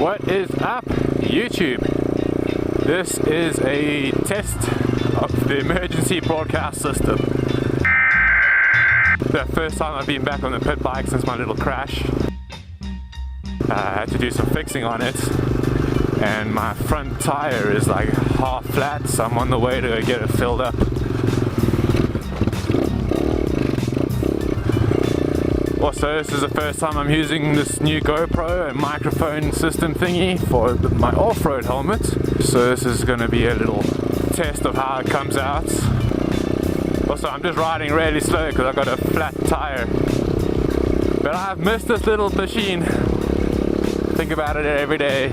What is up, YouTube? This is a test of the emergency broadcast system. The first time I've been back on the pit bike since my little crash. I had to do some fixing on it, and my front tire is like half flat, so I'm on the way to get it filled up. Also, this is the first time I'm using this new GoPro and microphone system thingy for my off-road helmet. So this is going to be a little test of how it comes out. Also, I'm just riding really slow because I've got a flat tire. But I've missed this little machine. Think about it every day.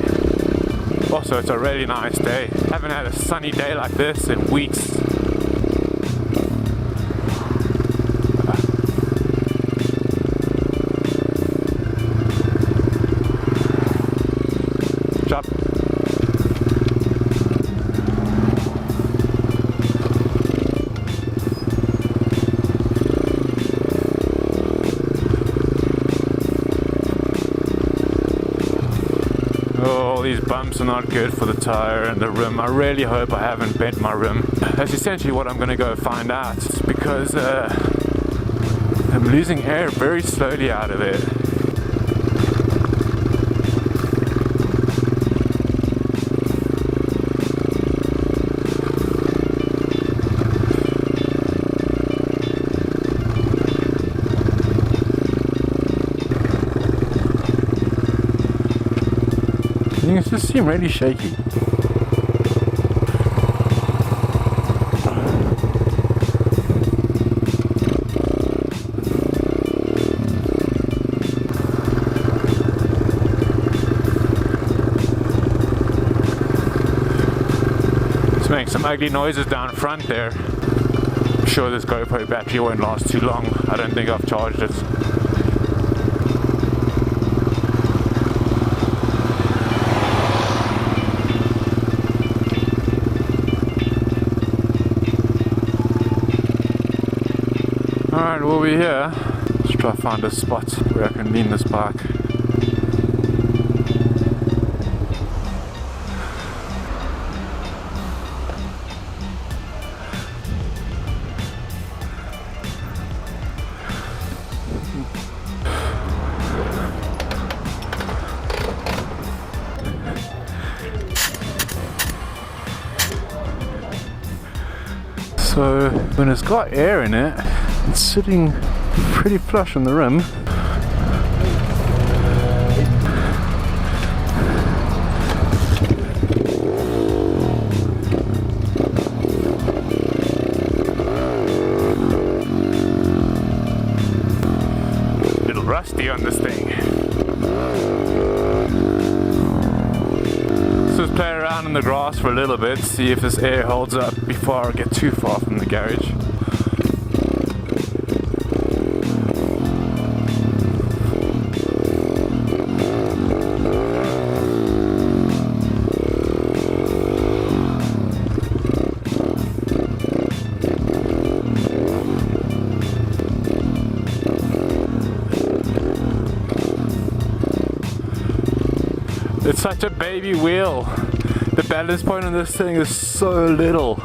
Also, it's a really nice day. Haven't had a sunny day like this in weeks. Oh, these bumps are not good for the tire and the rim. I really hope I haven't bent my rim. That's essentially what I'm going to go find out. It's because I'm losing air very slowly out of it. Things just seem really shaky. It's making some ugly noises down front there. I'm sure this GoPro battery won't last too long. I don't think I've charged it. Alright, we'll be here. Let's try to find a spot where I can lean this bike. So, when it's got air in it, it's sitting pretty flush on the rim. A little rusty on this thing. So let's play around in the grass for a little bit, see if this air holds up before I get too far from the garage. It's such a baby wheel. The balance point on this thing is so little.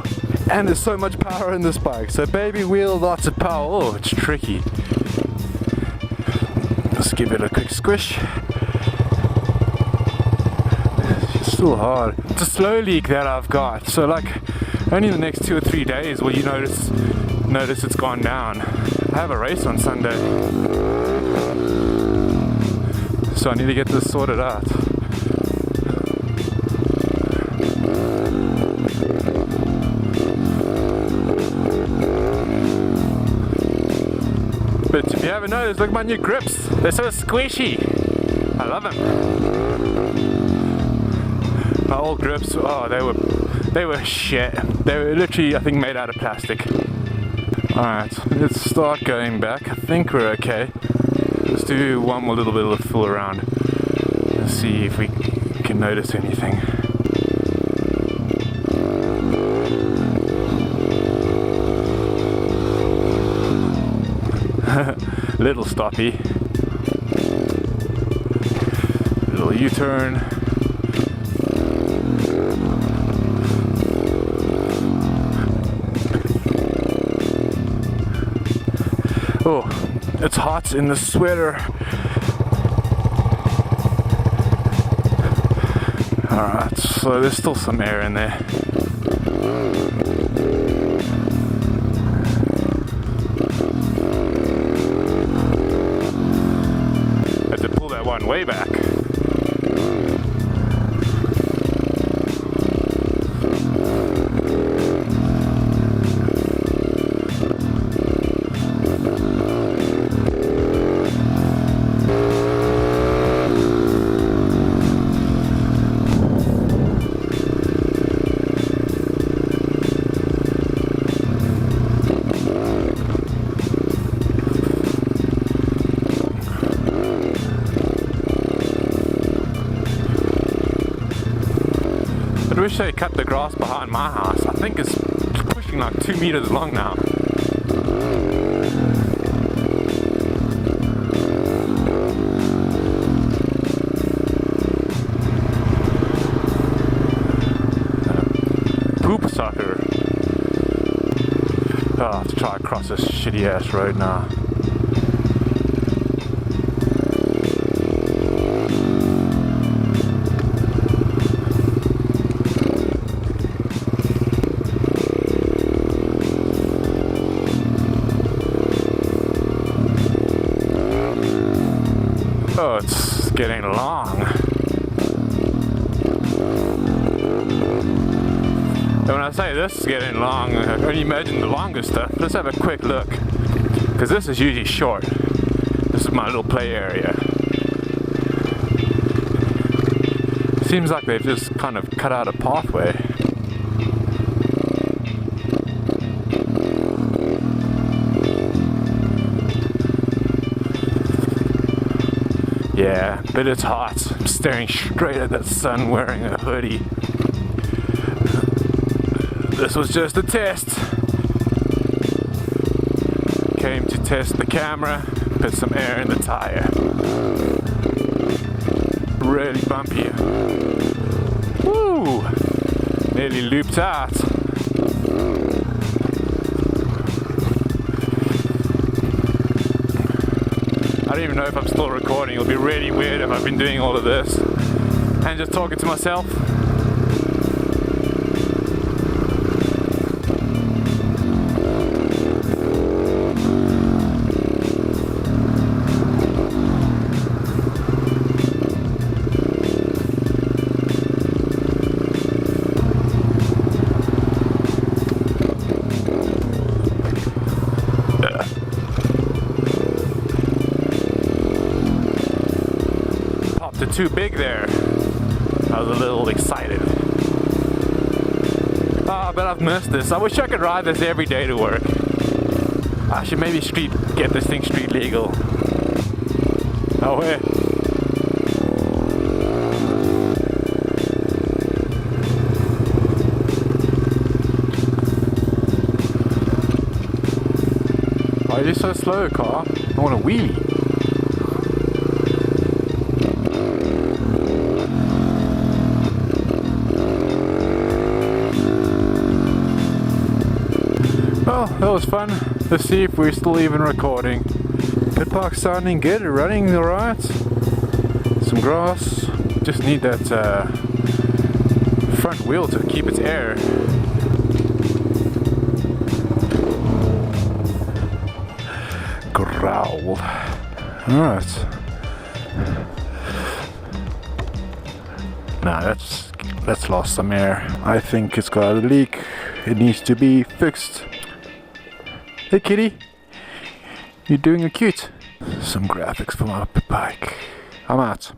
And there's so much power in this bike. So baby wheel, lots of power. Oh, it's tricky. Let's give it a quick squish. It's still hard. It's a slow leak that I've got. So like only in the next 2 or 3 days will you notice it's gone down. I have a race on Sunday. So I need to get this sorted out. But if you haven't noticed, look at my new grips. They're so squishy. I love them. My old grips, oh, they were shit. They were literally, I think, made out of plastic. Alright, let's start going back. I think we're okay. Let's do one more little bit of a fool around. Let's see if we can notice anything. Little stoppy. Little U-turn. It's hot in the sweater. Alright, so there's still some air in there. Had to pull that one way back. I wish they cut the grass behind my house. I think it's pushing like 2 meters long now. Poop sucker. Oh, I have to try across this shitty ass road now. Oh, it's getting long. And when I say this is getting long, I can only imagine the longer stuff. Let's have a quick look. Because this is usually short. This is my little play area. Seems like they've just kind of cut out a pathway. Yeah, but it's hot. I'm staring straight at that sun wearing a hoodie. This was just a test. Came to test the camera, put some air in the tire. Really bumpy. Woo! Nearly looped out. I don't even know if I'm still recording. It'll be really weird if I've been doing all of this and just talking to myself. Too big there. I was a little excited. Ah, but I've missed this. I wish I could ride this every day to work. I should maybe get this thing street legal. Oh wait. Why are you so slow, car? I want a wheelie. Well, that was fun. Let's see if we're still even recording. Pit park sounding good, running alright. Some grass. Just need that front wheel to keep its air. Growl. Alright. Nah, that's lost some air. I think it's got a leak. It needs to be fixed. Hey kitty, you're doing a cute. Some graphics for my bike. I'm out.